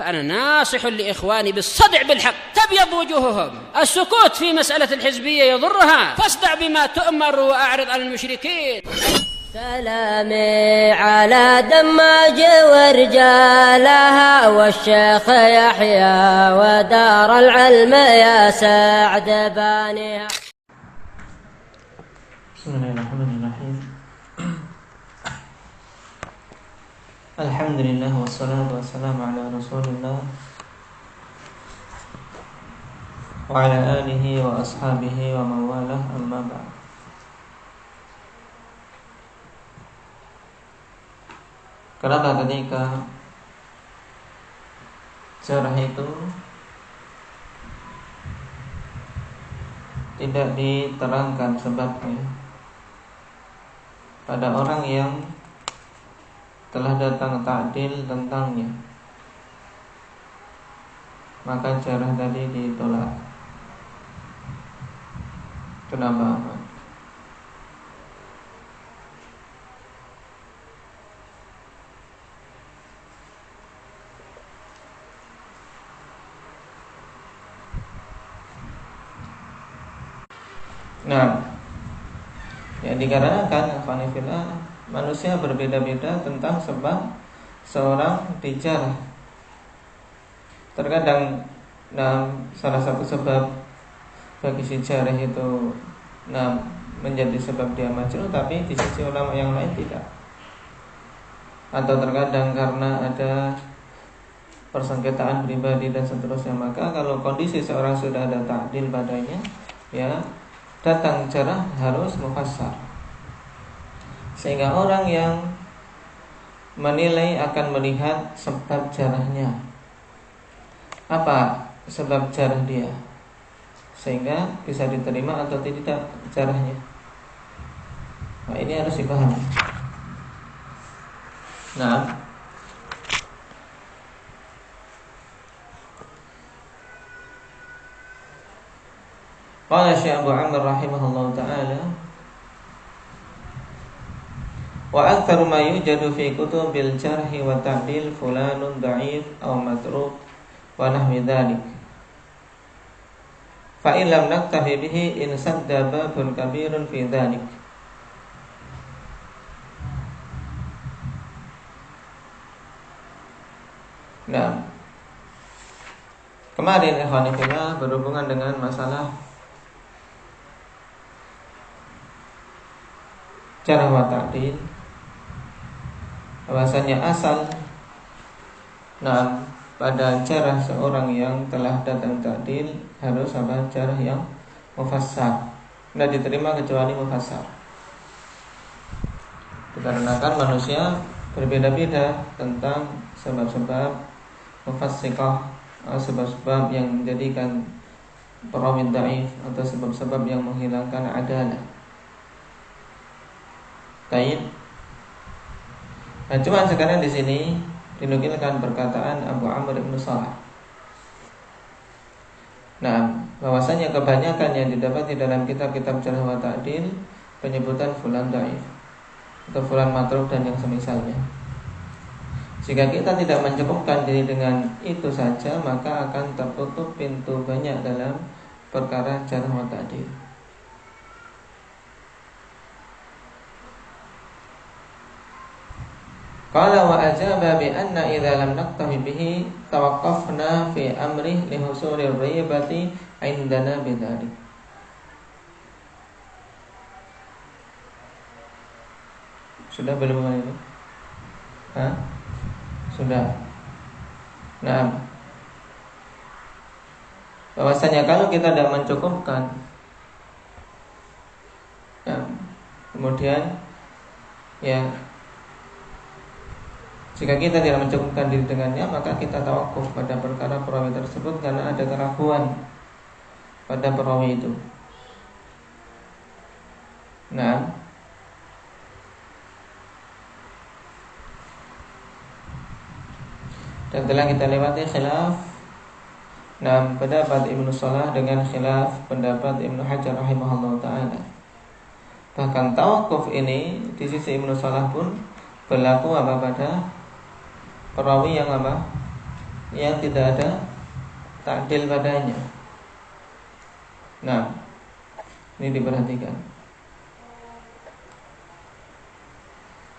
فأنا ناصح لإخواني بالصدع بالحق تبيض وجوههم. السكوت في مسألة الحزبية يضرها، فاصدع بما تؤمر وأعرض عن المشركين. سلامي على دماج ورجالها والشيخ يحيى ودار العلم يا سعد بانيها. بسم الله الرحمن الرحيم. الحمد لله والصلاة والسلام على رسول الله وعلى آله وأصحابه ومن والاه أما بعد. Kenapa ketika jarah itu tidak diterangkan sebabnya pada orang yang telah datang ta'dil tentangnya, maka jarah tadi ditolak. Kenapa? Nah, ya dikarenakan manusia berbeda-beda tentang sebab seorang dijarah. Terkadang salah satu sebab bagi si jarah itu menjadi sebab dia majruh, tapi di sisi ulama yang lain tidak. Atau terkadang karena ada persengketaan pribadi dan seterusnya, maka kalau kondisi seorang sudah ada ta'dil padanya, ya datang jarah harus mufassar, sehingga orang yang menilai akan melihat sebab jarahnya, apa sebab jarah dia, sehingga bisa diterima atau tidak jarahnya. Nah, ini harus dipahami. Nah, qala Syekh Abu Amr rahimahullah ta'ala, wa aktsaru ma yujadu fi kutubil jarhi wa ta'dil fulanun dha'if aw matruk wa nahwi dzalik, fa in lam naktafi bihi in sadda babun kabirun fi dzalik. Nah, kemarin ikhwan fillah berhubungan dengan masalah jarh wa ta'dil, bahwasanya asal pada jarh seorang yang telah datang ta'dil harus jarh yang mufassar, tidak diterima kecuali mufassar. Dikarenakan manusia berbeda-beda tentang sebab-sebab mufassiqah, sebab-sebab yang menjadikan perawi dhaif, atau sebab-sebab yang menghilangkan adalah. Baik. Nah, cuma sekarang di sini dinukilkan perkataan Abu Amr ibn Salah. Nah, bahwasanya kebanyakan yang didapati dalam kitab-kitab jarh wa ta'dil penyebutan fulan dhaif atau fulan matruk dan yang semisalnya. Jika kita tidak mencukupkan diri dengan itu saja, maka akan tertutup pintu banyak dalam perkara jarh wa ta'dil. Qala wa ajaba bi anna idza lam naqtahi bihi tawaqqafna fi amri li husulir ribati indana bidzalik. Sudah belum ini? Sudah. Nah, bahwasanya kalau kita tidak mencukupkan, kemudian ya, jika kita tidak mencukupkan diri dengannya, maka kita tawakuf pada perkara perawi tersebut karena ada keraguan pada perawi itu. Nah, dan telah kita lewati khilaf pendapat Ibnu Salah dengan khilaf pendapat Ibnu Hajar rahimahullah ta'ala. Bahkan tawakuf ini di sisi Ibnu Salah pun berlaku pada perawi yang yang tidak ada ta'dil padanya. Nah, ini diperhatikan.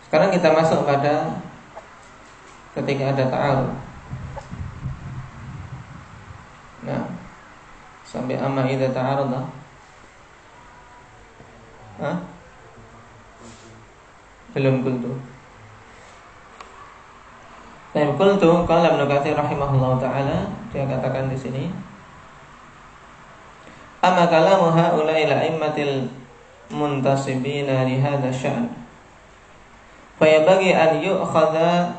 Sekarang kita masuk pada ketika ada ta'arud. Nah, sampai amma idza ta'arada. Belum qultu. Dan qultu qala Ibnu Katsir rahimahullahu taala, dia katakan di sini, amma kalamu haula'i la'immatil muntasibina li hadha sya'n fa yabghi an yu'khadha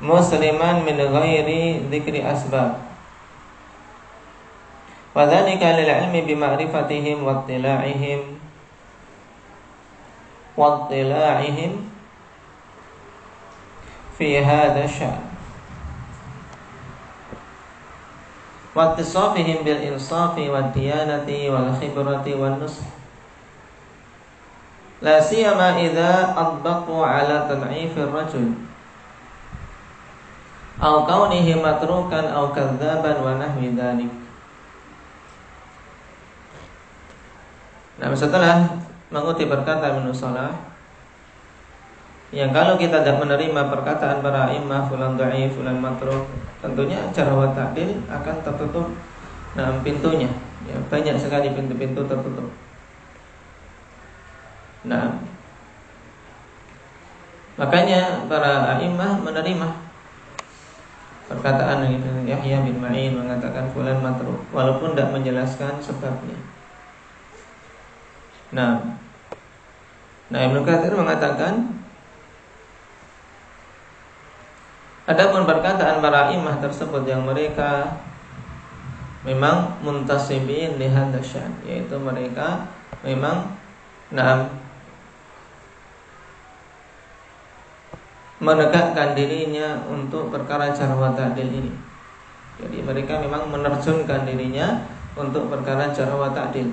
musliman min ghairi dzikri asbab wa dzalika lil ilmi bi ma'rifatihim wa ittila'ihim fi hadha sya'n wa ittisafihim bil insafi wad diyanati wal khibrati wan nush la siyama idza adbaqu ala tad'ifir rajul aw kaunihi matrukan aw kadzaban wa nahwi dzalik. Nah, setelah mengutip perkataan Ibnu Shalah, yang kalau kita tidak menerima perkataan para imam fulan dhaif, fulan matruk, tentunya jarh wa ta'dil akan tertutup. Nah, pintunya, ya, banyak sekali pintu-pintu tertutup. Nah, makanya para imam menerima perkataan Yahya bin Ma'in mengatakan fulan matruk, walaupun tidak menjelaskan sebabnya. Nah, Ibnu Katsir mengatakan, adapun perkataan para imam tersebut yang mereka memang muntasibin li hadza sya'n, yaitu mereka memang menegakkan dirinya untuk perkara jarh wa ta'dil ini. Jadi mereka memang menerjunkan dirinya untuk perkara jarh wa ta'dil.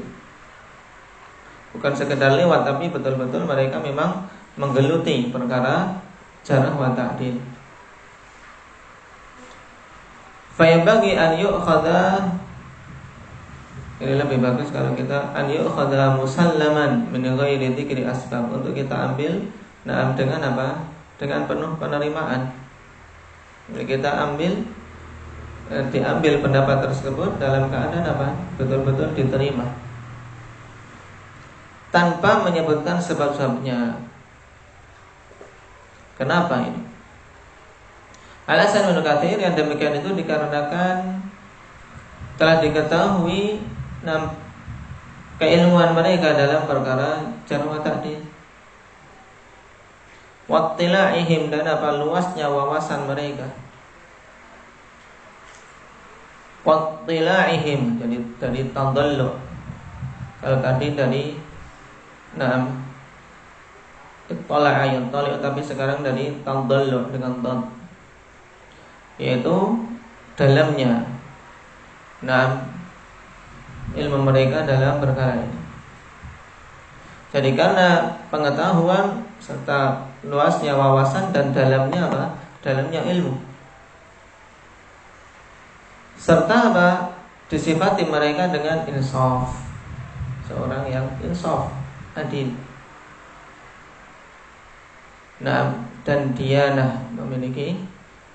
Bukan sekedar lewat, tapi betul-betul mereka memang menggeluti perkara jarh wa ta'dil. Fa yabghi an yu'khadha, ini lebih bagus kalau kita an yu'khadha musallaman min ghairi dzikri asbab, untuk kita ambil dengan apa? Dengan penuh penerimaan. Jadi kita diambil pendapat tersebut dalam keadaan apa? Betul-betul diterima, tanpa menyebutkan sebab-sebabnya. Kenapa ini? Alasan Ibnu Katsir yang demikian itu dikarenakan telah diketahui keilmuan mereka dalam perkara jarh wa ta'dil, wattila'ihim, dan apa luasnya wawasan mereka. Wattila'ihim, jadi dari tadallu. Kalau tadi dari ittala'a yattali', tapi sekarang dari tadallu dengan tad, yaitu dalamnya ilmu mereka dalam perkara ini. Jadi karena pengetahuan serta luasnya wawasan dan dalamnya apa? Dalamnya ilmu. Serta apa? Disifati mereka dengan insaf. Seorang yang insaf, adil. Dan diyanah, memiliki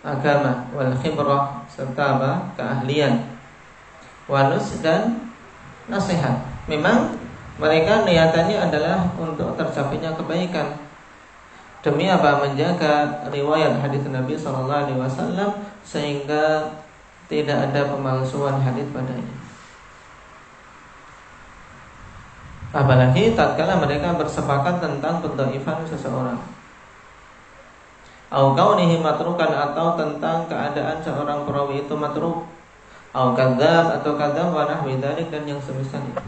agama, wal khibrah, serta apa? Keahlian, wanus, dan nasihat. Memang mereka niatannya adalah untuk tercapainya kebaikan, demi apa? Menjaga riwayat hadis Nabi SAW, sehingga tidak ada pemalsuan hadis padanya. Apalagi tatkala mereka bersepakat tentang pendhaifan seseorang, au kaunihi matrukan, atau tentang keadaan seorang perawi itu matruk, au kadzab, atau kadzab, wa nahwi dzalik, dan yang semisal itu.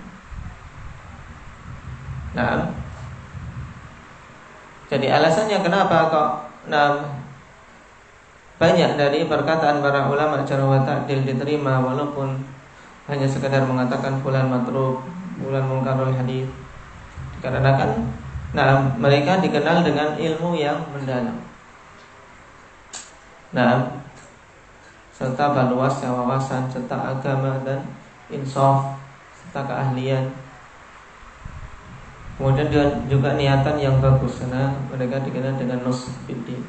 Jadi alasannya kenapa kok banyak dari perkataan para ulama jarh wa ta'dil diterima, walaupun hanya sekedar mengatakan fulan matruk, fulan munkarul hadis, dikarenakan mereka dikenal dengan ilmu yang mendalam. Nah, serta luasnya wawasan, serta agama dan insaf, serta keahlian. Kemudian juga niatan yang bagus, karena mereka dikenal dengan nusuk fiddin.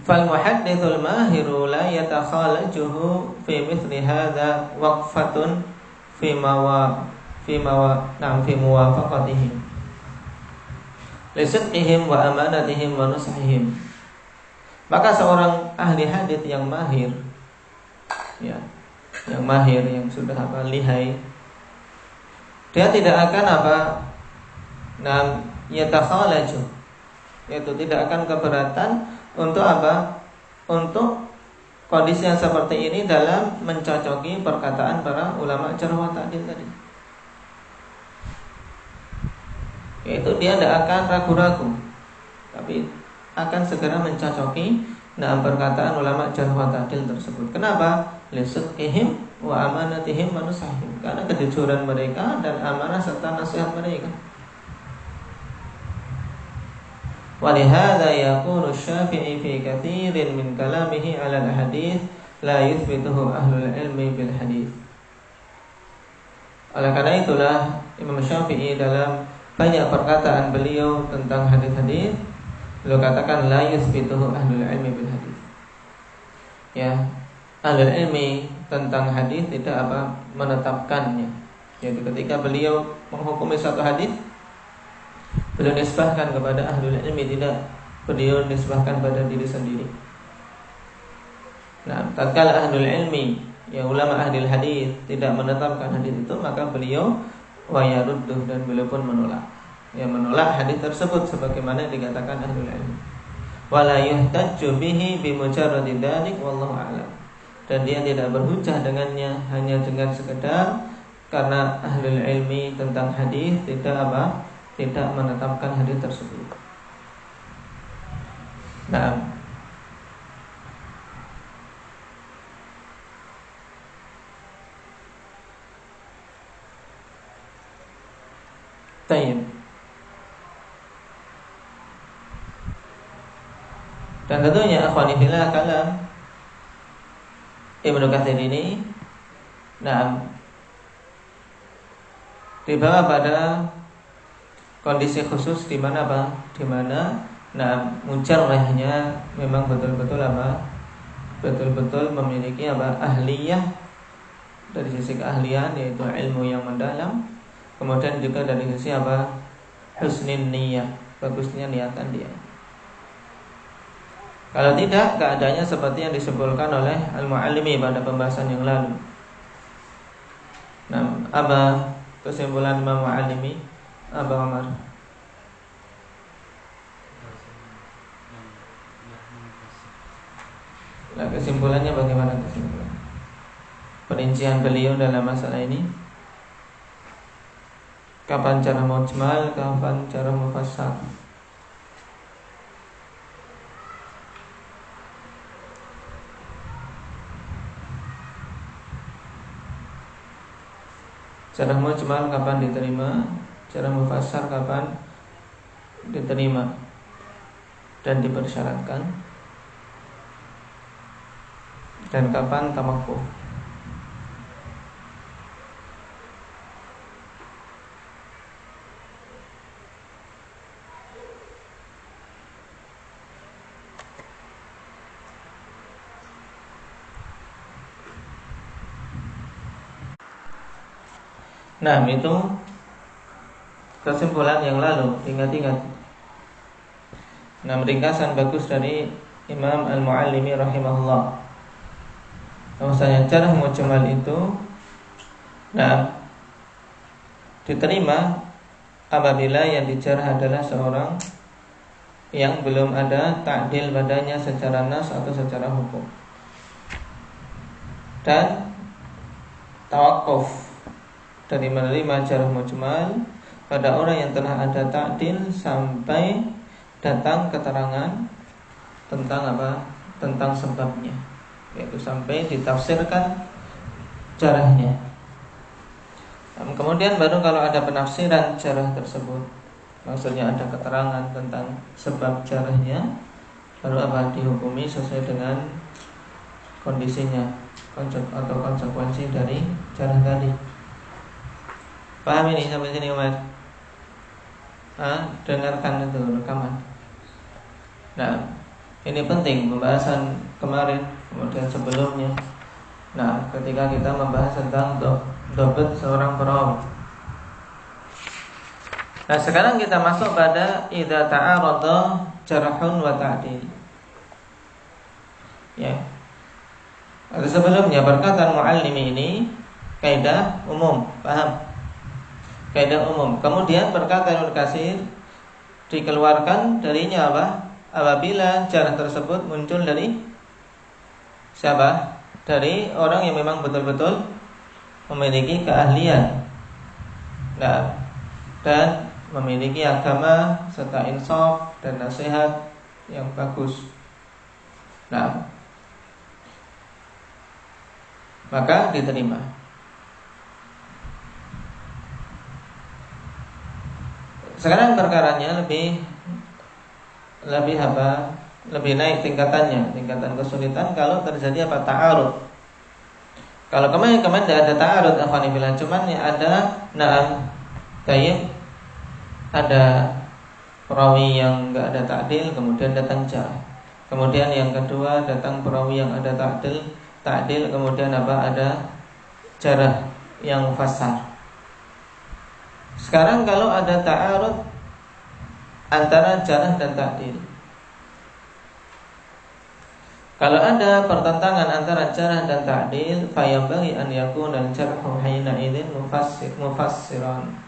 Fal muhaddithul mahiru la yatakhalajuhu fi mithli hadha waqfatun fi muwafaqatihim li sidqihim wa amanatihim wa nusahihim. Maka seorang ahli hadits yang mahir, ya, yang mahir, yang sudah lihai, dia tidak akan yatakhalaju, yaitu tidak akan keberatan untuk untuk kondisi yang seperti ini dalam mencocoki perkataan para ulama jarh wa ta'dil tadi. Yaitu dia tidak akan ragu-ragu, tapi akan segera mencocoki perkataan ulama jarh wa ta'dil tersebut. Kenapa? Lisidqihim wa amanatihim wa nusahihim, karena kejujuran mereka dan amanah serta nasihat mereka. Walihada yakunu Syafi'i fi katsirin min kalamihi 'ala al-hadits la yuthbituhu ahlul ilmi bil hadits. Oleh karena itulah Imam Syafi'i dalam banyak perkataan beliau tentang hadis-hadis, beliau katakan la yuthbituhu ahlul ilmi bil hadits. Ya, ahlul ilmi tentang hadis tidak menetapkannya. Jadi ketika beliau menghukumi satu hadis, beliau nisbahkan kepada ahlul ilmi, tidak beliau nisbahkan pada diri sendiri. Nah, tatkala ahlul ilmi, ya ulama ahli hadis tidak menetapkan hadis itu, maka beliau wayarudduh, dan beliau pun menolak. Ya, menolak hadis tersebut sebagaimana dikatakan ahlul ilmi. Wala yuhtajju bihi bi mujarradi dzalik wallahu a'lam. Dan dia tidak berhujjah dengannya hanya dengan sekedar karena ahlul ilmi tentang hadis tidak menetapkan hadis tersebut. Nah, tayyib. Dan tentunya akhwani fillah, kalam Ibnu Katsir ini dibawa pada kondisi khusus di mana mujarrahnya memang betul-betul memiliki ahliyah, dari sisi keahlian yaitu ilmu yang mendalam, kemudian juga dari sisi husnin niyah, bagusnya niatan dia. Kalau tidak, keadaannya seperti yang disebutkan oleh Al-Mu'allimi pada pembahasan yang lalu. Nah, apa kesimpulan Imam Mu'allimi? Apa Umar? Nah, kesimpulannya bagaimana kesimpulan? Perincian beliau dalam masalah ini. Kapan cara mujmal, kapan cara mufassal? Cara mujmal kapan diterima, cara mufassal kapan diterima dan dipersyaratkan, dan kapan tamakkuf. Nah, itu kesimpulan yang lalu. Ingat-ingat. Nah, ringkasan bagus dari Imam Al-Mu'allimi rahimahullah. Bahwasanya cara mujmal itu diterima apabila yang dijarah adalah seorang yang belum ada ta'dil padanya secara nas atau secara hukum, dan tawakuf dari menerima jarh mujmal pada orang yang telah ada ta'dil sampai datang keterangan tentang tentang sebabnya, yaitu sampai ditafsirkan jarahnya. Kemudian baru kalau ada penafsiran jarah tersebut, maksudnya ada keterangan tentang sebab jarahnya, baru apa dihukumi sesuai dengan kondisinya atau konsekuensi dari jarah tadi. Paham ini sampai sini Umar? Dengarkan itu rekaman. Nah, ini penting pembahasan kemarin kemudian sebelumnya. Nah, ketika kita membahas tentang dobet seorang perawi. Nah, sekarang kita masuk pada idza ta'arada jarhun wa ta'dil. Ya. Ada sebelumnya perkataan muallimi ini kaidah umum, paham? Kaidah umum. Kemudian perkataan Ibnu Katsir dikeluarkan darinya apa? Apabila jarh tersebut muncul dari siapa? Dari orang yang memang betul-betul memiliki keahlian. Nah, dan memiliki agama serta insaf dan nasihat yang bagus. Nah, maka diterima. Sekarang perkaranya lebih apa? Lebih naik tingkatan kesulitan kalau terjadi apa? Ta'arud. Kalau kemarin tidak ada ta'arud, akhwanillah, cuman ya ada ada perawi yang enggak ada ta'dil, kemudian datang jarh. Kemudian yang kedua datang perawi yang ada ta'dil, kemudian apa? Ada jarh yang mufassar. Sekarang kalau ada ta'arud antara jarh dan ta'dil, kalau ada pertentangan antara jarh dan ta'dil, fayambaghi an yakuna al-jarhu hina idzin mufassiran.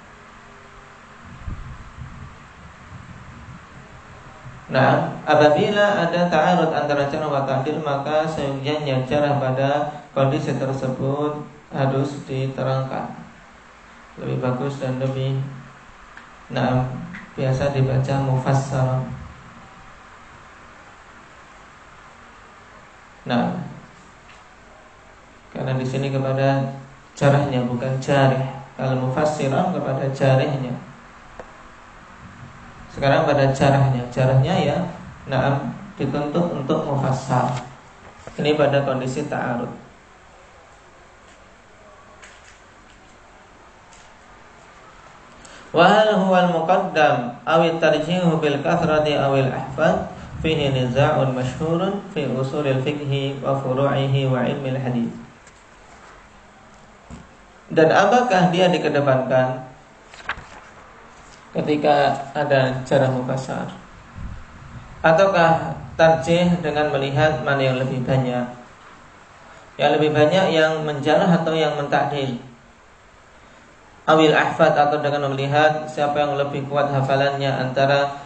Nah, apabila ada ta'arud antara jarh wa ta'dil, maka seyogyanya jarh pada kondisi tersebut harus diterangkan. Lebih bagus dan lebih biasa dibaca mufassar. Nah, karena di sini kepada jarahnya bukan jarih. Kalau mufassiran kepada jarihnya. Sekarang pada jarahnya ya, dituntut untuk mufassar. Ini pada kondisi ta'arud. Wa hal huwa al-muqaddam aw at-tarjihu bil kathrati aw al-ahfad fihi niza'un masyhurun fi usulil fiqhi wa furu'ihi wa ilmil hadits. Dan apakah dia dikedepankan ketika ada jarh mufassar, ataukah tarjih dengan melihat mana yang lebih banyak? Yang lebih banyak yang menjarah atau yang mentakdil? Awil ahfad, atau dengan melihat siapa yang lebih kuat hafalannya antara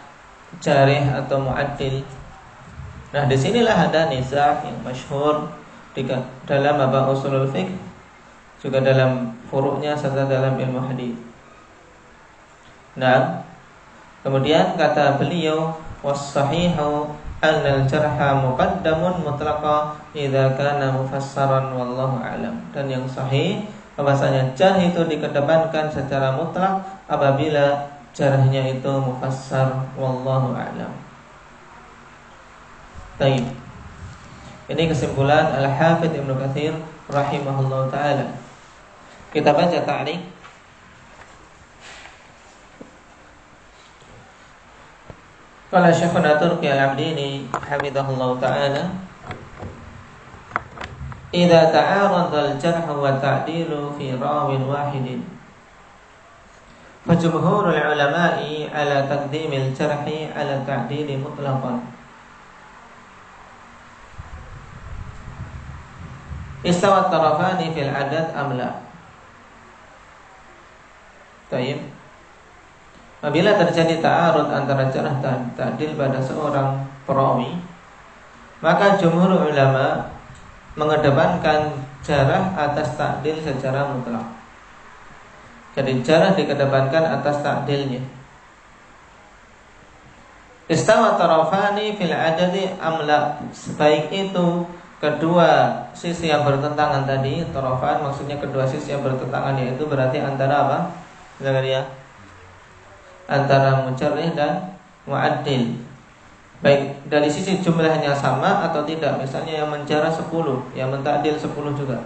jarih atau mu'addil. Nah, disinilah ada niza' yang masyhur dalam bab usulul fiqh, juga dalam furu'nya serta dalam ilmu hadis. Nah, kemudian kata beliau, was-sahihu anna al-jarha muqaddamun mutlaqa idza kana mufassaran wallahu a'lam. Dan yang sahih bahwasanya jarh itu dikedepankan secara mutlak apabila jarhnya itu mufassar, wallahu a'lam. Baik. Ini kesimpulan Al-Hafidz Ibnu Katsir rahimahullahu taala. Kita baca ta'liq. Qala Syekhuna Turki Al-Abdini hafizahullahu taala, idza ta'arada al-jarh wa ta'dilu fi rawin wahidin fa jumhurul ulama'i ala taqdimil jarhi ala ta'dili mutlaqan. Istawat tarafani fil adad amla. Baik. Apabila terjadi ta'arud antara jarh dan ta'dil pada seorang perawi, maka jumhur ulama mengedepankan jarh atas ta'dil secara mutlak. Jadi jarh dikedepankan atas ta'dilnya. Istawa tarafani fil adadi amla. Sebaik itu kedua sisi yang bertentangan tadi, tarafan maksudnya kedua sisi yang bertentangan, yaitu berarti antara apa? Zakaria, antara mujarrih dan mu'addil. Baik dari sisi jumlahnya sama atau tidak. Misalnya yang menjarah 10, yang mentakdil 10 juga.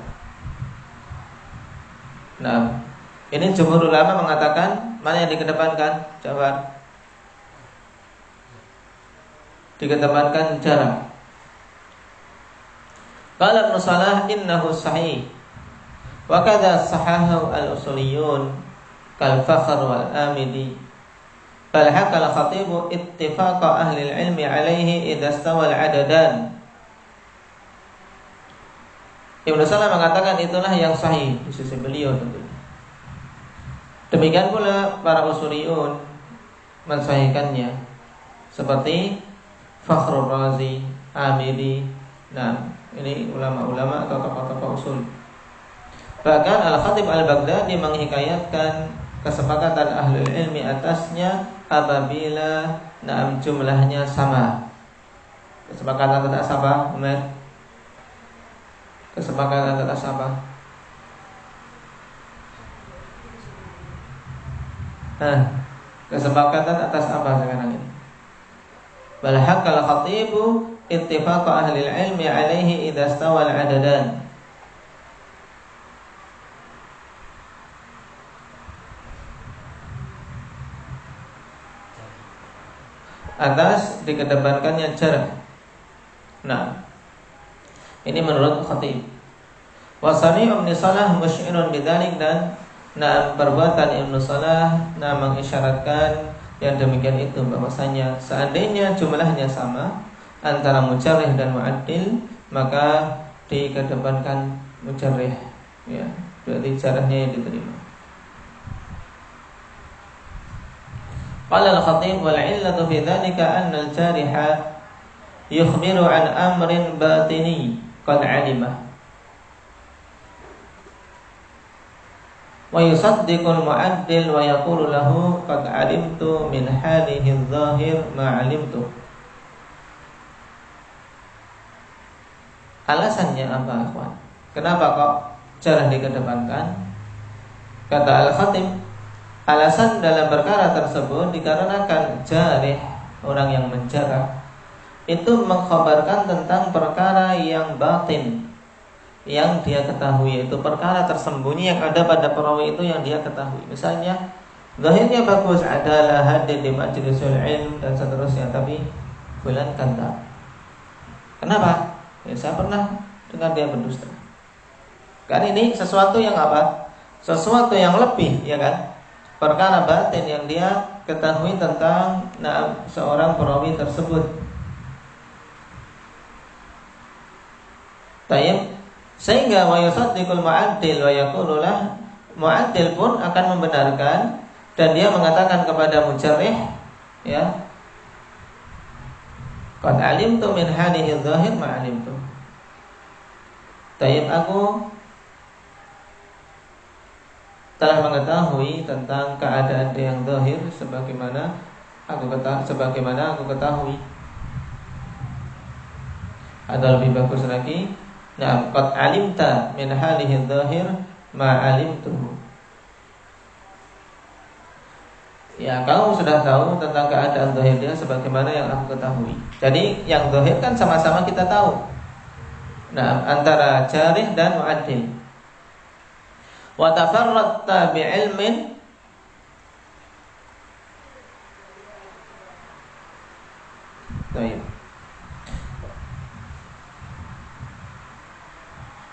Nah, ini jumhur ulama mengatakan mana yang dikedepankan? Jawab. Dikedepankan jarah. Qala Ibnu Salah innahu sahih. Wa kadza sahahu al-usuliyun kal Fakhr wal Amidi. Bal hakal khatibu ittifaq ahli al-ilmi alaihi idza stawa al-adadan. Ibnu Salah mengatakan itulah yang sahih di sisi beliau tentunya. Demikian pula para usuliyun mensahihkannya seperti Fakhrul Razi, Amidi. Nah, ini ulama-ulama atau tokoh-tokoh usul. Bahkan Al-Khatib Al-Baghdadi menghikayatkan kesepakatan ahlul ilmi atasnya apabila jumlahnya sama. Kesepakatan atas apa, Umar? Kesepakatan atas apa? Kesepakatan atas apa sekarang ini? Bal haqqal khatibu ittifaq ahli ilmi alaihi idza stawa al-adadan. Atas dikedepankannya jarh. Nah, ini menurut khatib. Wasani Ibnu Salah musyirun bidzalik, dan perbuatan Ibnu Salah mengisyaratkan yang demikian itu, bahwasanya seandainya jumlahnya sama antara mujarrih dan mu'addil, maka dikedepankan mujarrih, ya, berarti jarahnya yang diterima. Qala al-Khatib wal 'illatu fi dzalika anna al-jariha yukhbiru an amrin batini qad 'alimah wa yusaddiqu al-mu'addil wa yaqulu lahu qad 'alimtu min halihi adh-dhahir ma 'alimtu. Alasannya apa, ikhwan? Kenapa kok jarah dikedepankan? Kata Al-Khatib, alasan dalam perkara tersebut dikarenakan jarih, orang yang menjarah, itu mengkhabarkan tentang perkara yang batin, yang dia ketahui, yaitu perkara tersembunyi yang ada pada perawi itu yang dia ketahui. Misalnya zahirnya bagus, adalah hadir di majlisul ilm dan seterusnya, tapi fulan kadzab. Kenapa? Ya, saya pernah dengar dia berdusta. Kan ini sesuatu yang apa? Sesuatu yang lebih, ya kan? Perkara batin yang dia ketahui tentang seorang perawi tersebut. Tayyib. Sehingga wa yusaddiqul mu'addil wa yaqulu lah, mu'addil pun akan membenarkan dan dia mengatakan kepada mujarrih, ya, qad alimtu min halihi dzahir ma alimtu. Tayyib, aku telah mengetahui tentang keadaan dia yang zahir sebagaimana aku ketahui. Ada lebih bagus lagi, qad alimta min halihi dzahir ma alimtuhu. Ya, kamu sudah tahu tentang keadaan zahir dia sebagaimana yang aku ketahui. Jadi yang zahir kan sama-sama kita tahu. Antara jarih dan mu'addil. Wa tafarradta bi'ilmin Baik.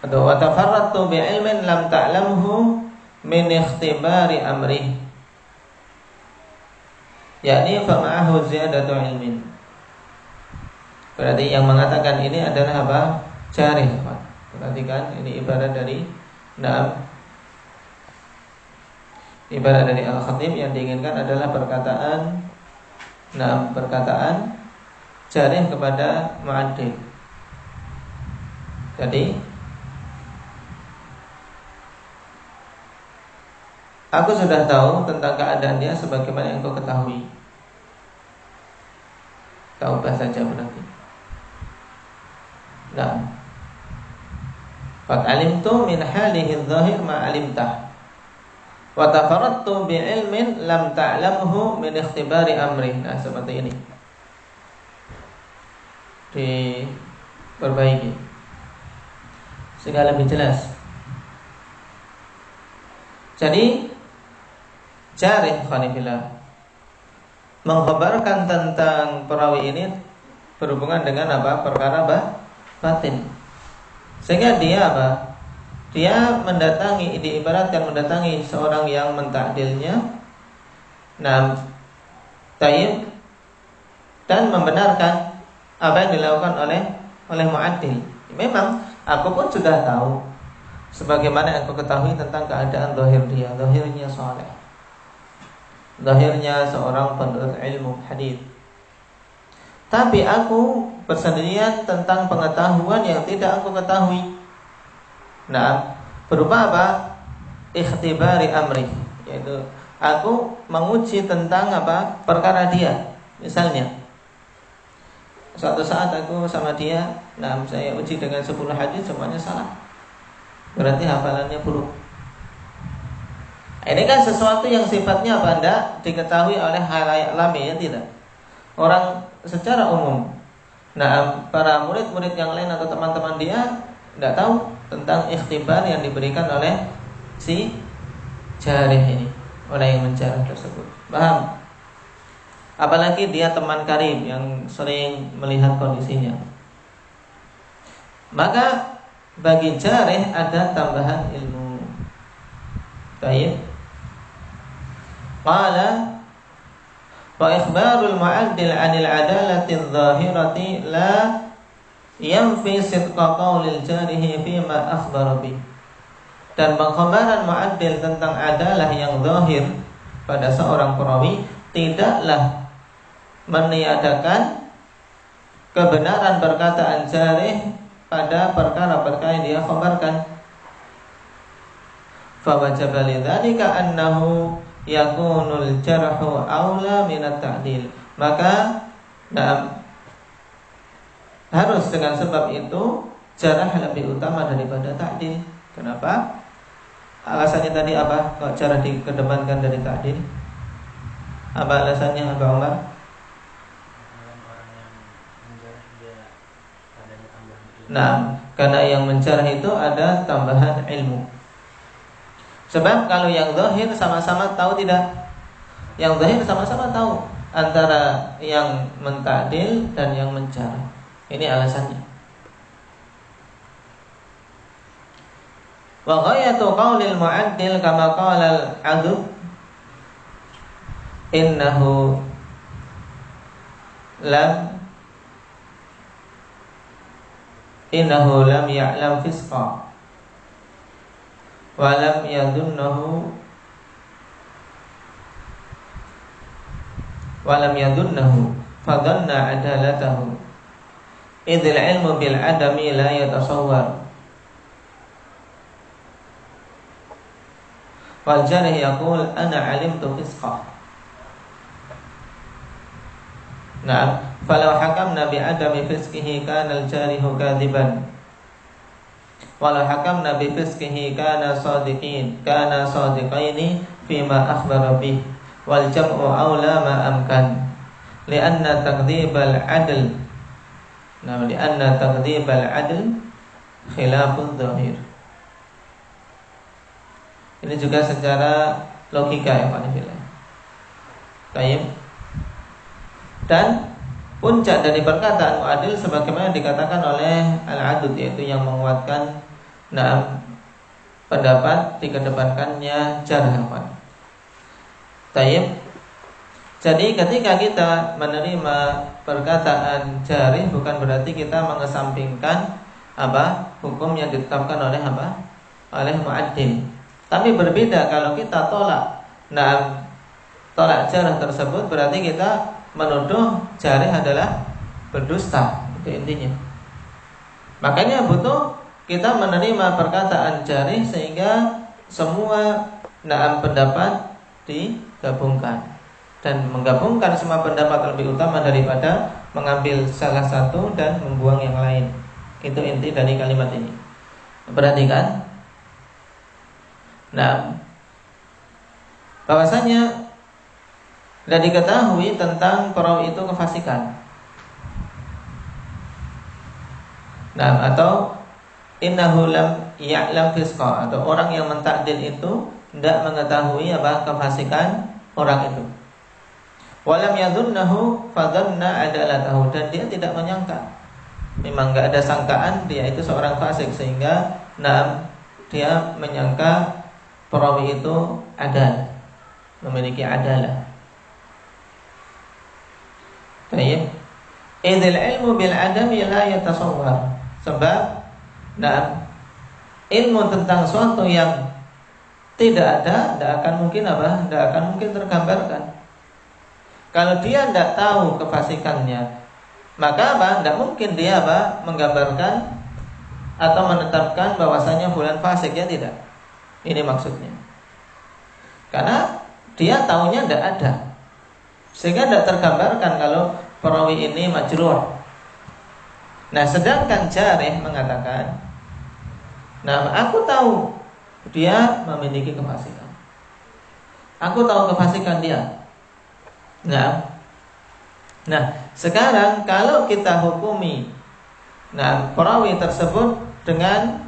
Atau wa tafarradtu bi'ilmin lam ta'lamhu min ikhtibari amri. Yakni fa ma'ahu ziyadatu ilmin. Berarti yang mengatakan ini adalah apa? Jarih. Perhatikan, ini ibarat dari ibarat dari Al-Khatib yang diinginkan adalah perkataan jarih kepada mu'addil. Jadi aku sudah tahu tentang keadaan dia sebagaimana yang kau ketahui. Kau ubah saja berarti. Qad alimtu min halihi dzahir ma alimtah. Wa tafarradtu bi ilmin lam ta'lamhu min ikhtibari amri. Seperti ini. diperbaiki sehingga lebih jelas. Jadi jarih khanifillah mengkhabarkan tentang perawi ini berhubungan dengan apa? Perkara batin. Sehingga dia apa? Dia mendatangi, diibaratkan mendatangi seorang yang mentakdilnya, tayyib, dan membenarkan apa yang dilakukan oleh mu'addil. Memang aku pun sudah tahu sebagaimana yang aku ketahui tentang keadaan zahir dia, zahirnya saleh, zahirnya seorang penuntut ilmu hadis. Tapi aku bersendirian tentang pengetahuan yang tidak aku ketahui. Berupa apa? Ikhtibari amri, yaitu aku menguji tentang apa? Perkara dia. Misalnya, suatu saat aku sama dia, saya uji dengan 10 hadis, semuanya salah. Berarti hafalannya buruk. Ini kan sesuatu yang sifatnya apa? Tidak diketahui oleh khalayak lami, ya tidak. Orang secara umum, para murid-murid yang lain atau teman-teman dia tidak tahu tentang ikhtibar yang diberikan oleh si jarih ini, oleh yang menjarah tersebut. Paham? Apalagi dia teman karib yang sering melihat kondisinya. Maka bagi jarih ada tambahan ilmu. Baik. Qala wa ikhbarul mu'addil 'anil 'adalati adh-dhahirati la yanfi sidqa qaulil jarihi fima akhbara bi. Dan pengkhabaran mu'addil tentang adalah yang zahir pada seorang perawi tidaklah meniadakan kebenaran perkataan jarih pada perkara-perkara yang dia khabarkan. Fa wajaba lidzalika annahu yakunul jarhu aula minat ta'dil. Maka harus dengan sebab itu jarah lebih utama daripada ta'dil. Kenapa? Alasannya tadi apa? Kok jarah dikedepankan dari ta'dil? Apa alasannya, Abah Umar? Karena yang menjarah itu ada tambahan ilmu. Sebab kalau yang zahir sama-sama tahu tidak? Yang zahir sama-sama tahu antara yang mentakdil dan yang menjarah. Ini alasannya. Wa ghayatu qaulil mu'addil kama qala al-'adub innahu lam ya'lam fisqa wa lam yadunnahu fadhanna adalatahu idhil ilmu bil adami la yatasawwar wal jarih yaqul ana alimtu fisqa. Falau hakamna bi adami fisqihi kana al jarihu kadiban walau hakamna bi fisqihi kana sadiqaini fima akhbara bih wal jam'u aula ma amkan lianna takdzibal adl khilafun dhahir. Ini juga secara logika ya Pak Nifillah. Baik. Dan puncak dari perkataan mu'adil sebagaimana dikatakan oleh Al-Adud, yaitu yang menguatkan pendapat dikedepankannya jarh. Baik. Jadi ketika kita menerima perkataan jarih bukan berarti kita mengesampingkan hukum yang ditetapkan oleh oleh mu'addil. Tapi berbeda kalau kita tolak jarh tersebut, berarti kita menuduh jarih adalah berdusta. Itu intinya. Makanya butuh kita menerima perkataan jarih sehingga semua pendapat digabungkan. Dan menggabungkan semua pendapat lebih utama daripada mengambil salah satu dan membuang yang lain. Itu inti dari kalimat ini. Perhatikan. Bahwasanya dan diketahui tentang perawi itu kefasikan. Nah, atau innahu lam ya'lam fisqa, atau orang yang mentakdil itu tidak mengetahui apa kefasikan orang itu. Walam yadhunnahu fadhanna adalatahu, dan dia tidak menyangka, memang enggak ada sangkaan dia itu seorang fasik, sehingga dia menyangka perawi itu adal, memiliki adalah. Baik. Idzal ilmu bil adami la yatasawwar. Sebab ilmu tentang suatu yang tidak ada, tidak akan mungkin apa? Tidak akan mungkin tergambarkan. Kalau dia tidak tahu kefasikannya, maka apa? Tidak mungkin dia apa? Menggambarkan atau menetapkan bahwasanya fulan fasik, ya tidak. Ini maksudnya. Karena dia tahunya tidak ada, sehingga tidak tergambarkan kalau perawi ini majruh. Nah, sedangkan jarih mengatakan, aku tahu dia memiliki kefasikan. Aku tahu kefasikan dia. Nah, sekarang kalau kita hukumi perawi tersebut dengan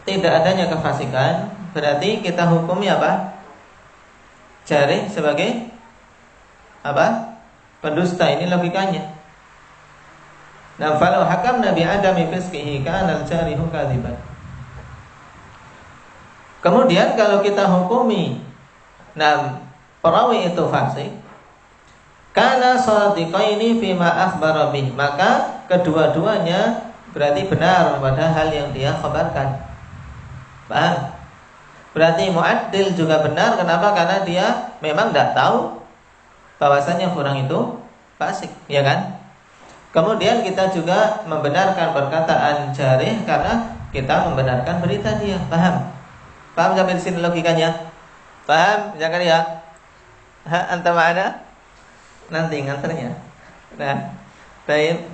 tidak adanya kefasikan, berarti kita hukumi apa? Jarih sebagai apa? Pendusta. Ini logikanya. Nah, falau hakamna bi adami fisqihi kana al-jarihu kadziban. Kemudian kalau kita hukumi perawi itu fasik, kana shadiqaini fima akhbara bih, maka kedua-duanya berarti benar pada hal yang dia khabarkan. Paham? Berarti mu'addil juga benar. Kenapa? Karena dia memang tidak tahu bahwasanya orang itu fasik, ya kan? Kemudian kita juga membenarkan perkataan jarih karena kita membenarkan berita dia. Paham? Paham sampai di sini logikanya? Paham? Jangan ya? Anta mana? Nanti nganternya. Nah, baik.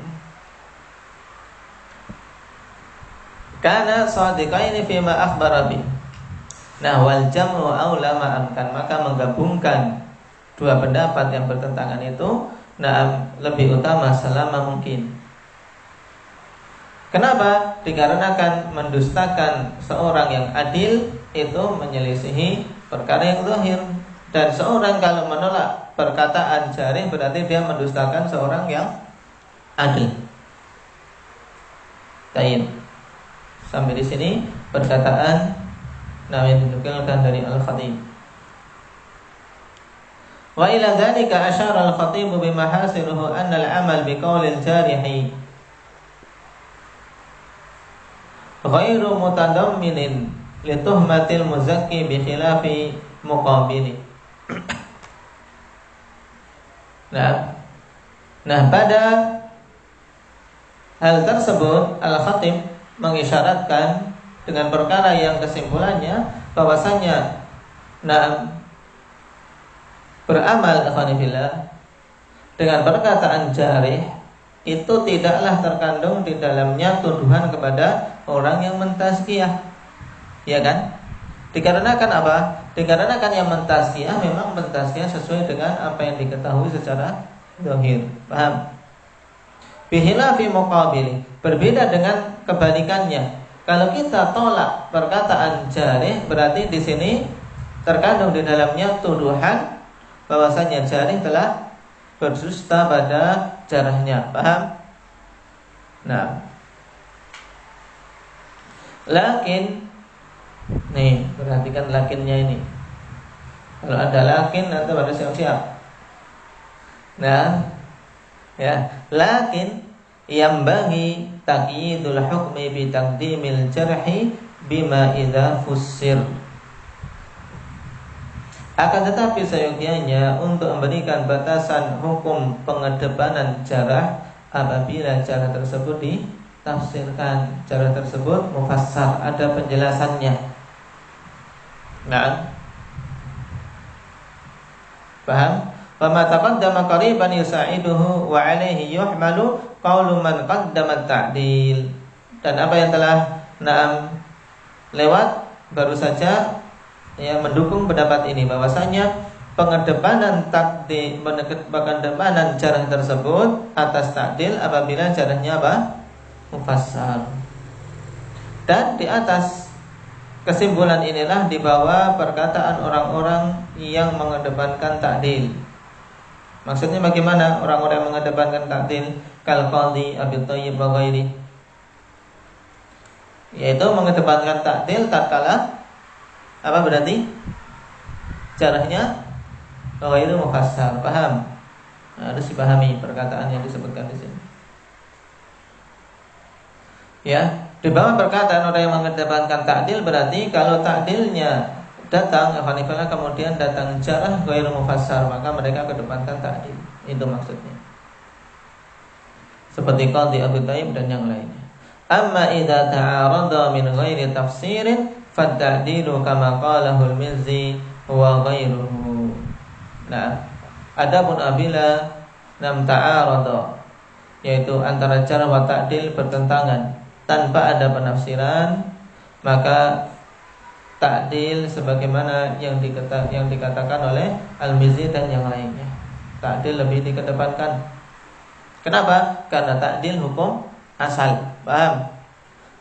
Karena shadiqaini fima akhbara bi. Nah, wal jam'u aula ma amkan, maka menggabungkan dua pendapat yang bertentangan itu lebih utama selama mungkin. Kenapa? Dikarenakan mendustakan seorang yang adil itu menyelisihi perkara yang zahir, dan seorang kalau menolak perkataan jarih berarti dia mendustakan seorang yang adil. Baik. Sampai di sini perkataan yang dinukilkan dari Al-Khatib. Wa ila dzalika asyara al-Khatib bimahasinuhu anna al-amal biqaulil jarihi ghairu mutadamminin li tuhmatil muzakki bi khilafi muqabili. Nah, pada hal tersebut Al-Khatib mengisyaratkan dengan perkara yang kesimpulannya bahwasanya beramal ikhwanillah dengan perkataan jarih itu tidaklah terkandung di dalamnya tuduhan kepada orang yang mentazkiyah, ya kan? Dikarenakan apa? Dikarenakan yang mentazkiyah memang mentazkiyah sesuai dengan apa yang diketahui secara zahir. Paham? Bihilafi muqabili, berbeda dengan kebalikannya. Kalau kita tolak perkataan jarih, berarti di sini terkandung di dalamnya tuduhan bahwasanya jarih telah berdusta pada jarahnya. Paham? Nah, lakin, nih perhatikan lakinnya ini. Kalau ada lakin nanti pada siap-siap. Nah, ya, lakin yang bagi taqyidul hukmi bi taqdimil jarhi bima idza fussir. Akan tetapi seyogianya untuk memberikan batasan hukum pengedepanan jarah apabila jarah tersebut ditafsirkan, jarah tersebut mufassar, ada penjelasannya. Nah, paham? Wa ma taqaddama qariban yusa'iduhu wa 'alaihi yuhmalu qaulu man qaddama ta'dil. Dan apa yang telah lewat baru saja yang mendukung pendapat ini, bahwasanya pengedepanan pengedepanan jarah tersebut atas ta'dil apabila jarahnya apa? mufassal. Dan di atas kesimpulan inilah dibawa perkataan orang-orang yang mengedepankan ta'dil. Maksudnya bagaimana orang-orang yang mengedepankan ta'dil? Kal qadhi Abi Thayyib wa ghairi, yaitu mengedepankan ta'dil tatkala apa berarti? Jarahnya ghairu mufassal. Paham? Nah, harus dipahami perkataan yang disebutkan di sini. Ya, di bawah perkataan orang yang mengedepankan ta'dil berarti kalau ta'dilnya datang kemudian datang jarah ghairu mufassal, maka mereka kedepankan ta'dil. Itu maksudnya. Seperti qadhi Abu Thayyib dan yang lainnya. Amma idza ta'arada min ghairi tafsirin fat-ta'dilu kama qalahu al-Mizzi wa ghairuhu. Nah, adapun apabila nam ta'arada, yaitu antara jarh wa ta'dil bertentangan tanpa ada penafsiran, maka ta'dil sebagaimana yang dikatakan oleh Al-Mizzi dan yang lainnya. Ta'dil lebih dikedepankan. Kenapa? Karena ta'dil hukum asal. Paham?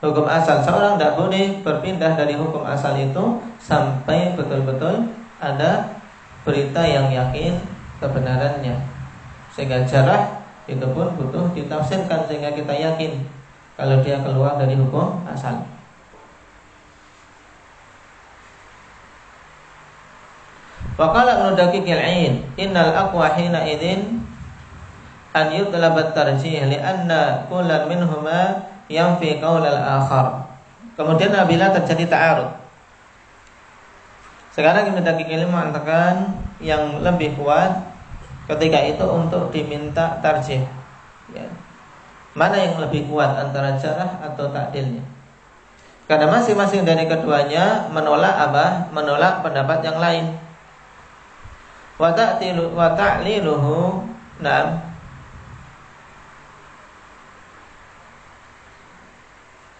Hukum asal, seorang tidak boleh berpindah dari hukum asal itu sampai betul-betul ada berita yang yakin kebenarannya. Sehingga jarah itu pun butuh ditafsirkan sehingga kita yakin kalau dia keluar dari hukum asal. Wa qala Ibnu Daqiqil 'Ain, innal aqwa hina idzin an yutlab at-tarjih li'anna kullan minhuma yanfi qaul al-akhar. Kemudian apabila terjadi ta'arud, sekarang Ibnu Daqiqil mengatakan yang lebih kuat ketika itu untuk diminta tarjih, ya. Mana yang lebih kuat antara jarah atau ta'dilnya? Karena masing-masing dari keduanya menolak apa? Menolak pendapat yang lain. Wa ta'liluhu na'am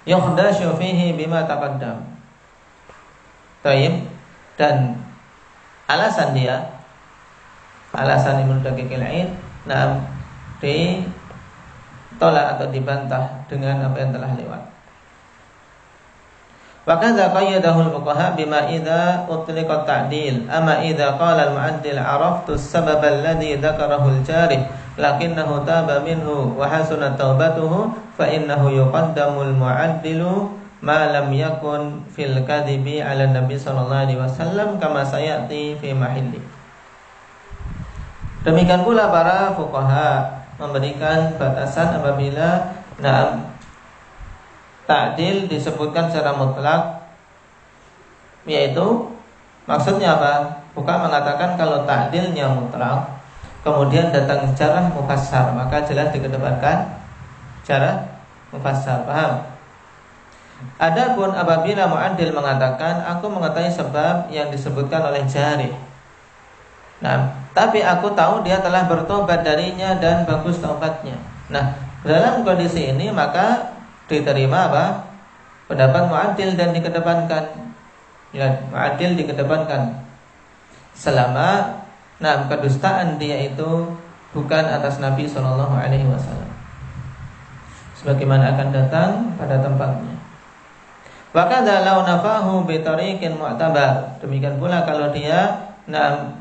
yukhdashu fihi bima taqaddam. Tayyib. Dan alasan Ibnu Daqiqil 'Ain ditolak atau dibantah dengan apa yang telah lewat. Wa kadza qayyadahu al-fuqaha bima idza utliqa ta'dil, amma idza qala al-mu'addil 'araftu as-sabab alladhi dzakarahu al-jarih lakinnahu taba minhu wa hasuna taubatuhu fa innahu yuqaddamu al-mu'addilu ma lam yakun fil kadhibi 'ala Nabi sallallahu alaihi wasallam kama sayati fi mahilli. Demikian pula para fuqaha memberikan batasan apabila ta'dil disebutkan secara mutlak, yaitu maksudnya apa? Fuqaha mengatakan kalau ta'dilnya mutlak kemudian datang jarah mufassar, maka jelas dikedepankan jarah mufassar. Paham? Adapun apabila mu'addil mengatakan aku mengetahui sebab yang disebutkan oleh jarih, nah, tapi aku tahu dia telah bertobat darinya dan bagus taubatnya. Nah, dalam kondisi ini maka diterima apa? Pendapat mu'addil dan dikedepankan. Ya, mu'addil dikedepankan selama kedustaan dia itu bukan atas Nabi sallallahu alaihi wasallam. Sebagaimana akan datang pada tempatnya. Wa kadza law nafahu bi tariqin mu'tabar. Demikian pula kalau dia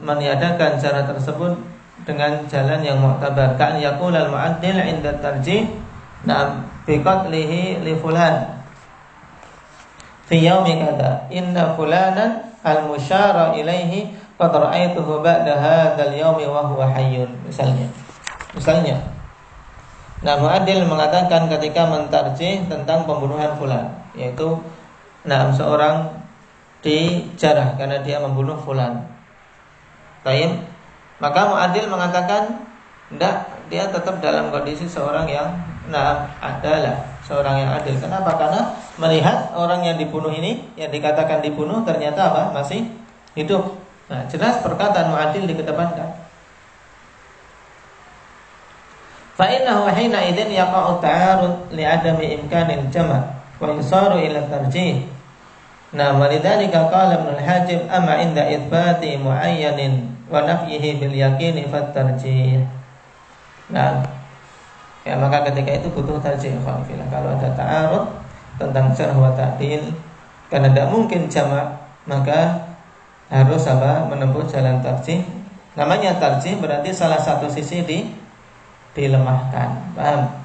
meniadakan cara tersebut dengan jalan yang mu'tabar. Kan yaqul al-mu'addil 'inda tarjih bi qatlihi li fulan fi yaumi kadza inna fulanan al-musyara ilaihi qad ra'aituhu ba'da hadzal yaumi wa huwa hayyun. Misalnya mu'addil mengatakan ketika mentarjih tentang pembunuhan fulan, yaitu seorang dijarah karena dia membunuh fulan. Baik, maka mu'addil mengatakan tidak, dia tetap dalam kondisi seorang yang adalah seorang yang adil. Kenapa? Karena melihat orang yang dibunuh ini, yang dikatakan dibunuh ternyata apa? Masih hidup. Nah, jelas perkataan mu'addil dikedepankan. Fa innahu hina idzin yaqa'u ta'arud li'adami imkanil jama' wa yusaru ila tarjih. Nah, walidzalika qala Ibnu al-Hajib amma inda itsbati muayyanin wa nafyihi bil yaqini fat tarjih. Nah, Ya, maka ketika itu butuh tarjih khilafiyah. Kalau ada ta'arud tentang jarh wa ta'dil, karena tidak mungkin jamak, maka harus menempuh jalan tarjih. Namanya tarjih berarti salah satu sisi dilemahkan. Paham?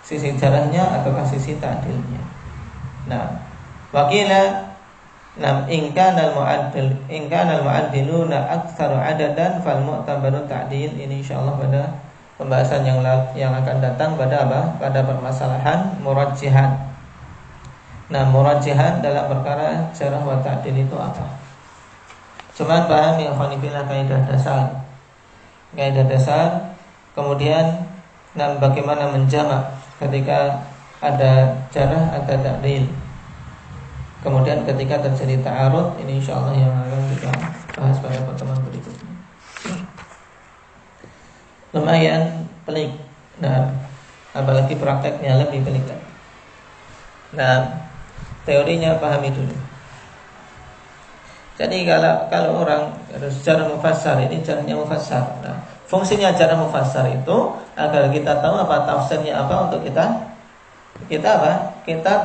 Sisi jarahnya ataukah sisi ta'dilnya. Nah, wakila in kana al-mu'addiluna aktsaru adadan fal mu'tabaru ta'dil. Ini insyaallah pada pembahasan yang akan datang pada pada permasalahan murajjihan. Nah, murajjihan dalam perkara jarh wa ta'dil itu apa? Cuma paham ya khonifillah kaidah dasar. Kemudian bagaimana menjamak ketika ada jarh atau ta'dil. Kemudian ketika terjadi ta'arud, ini insyaallah yang akan kita bahas pada pertemuan berikutnya. Lumayan pelik. Nah, apalagi prakteknya lebih pelik lagi. Nah, teorinya pahami dulu. Jadi kalau orang harus jarh mufassar, ini jarhnya mufassar. Nah, fungsinya jarh mufassar itu agar kita tahu apa tafsirnya apa untuk kita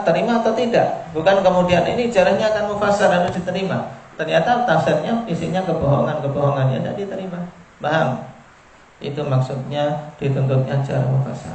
terima atau tidak. Bukan kemudian ini jarhnya akan mufassar harus diterima. Ternyata tafsirnya isinya kebohongan ya tidak diterima. Paham? Itu maksudnya dituntutnya jarh mufassar.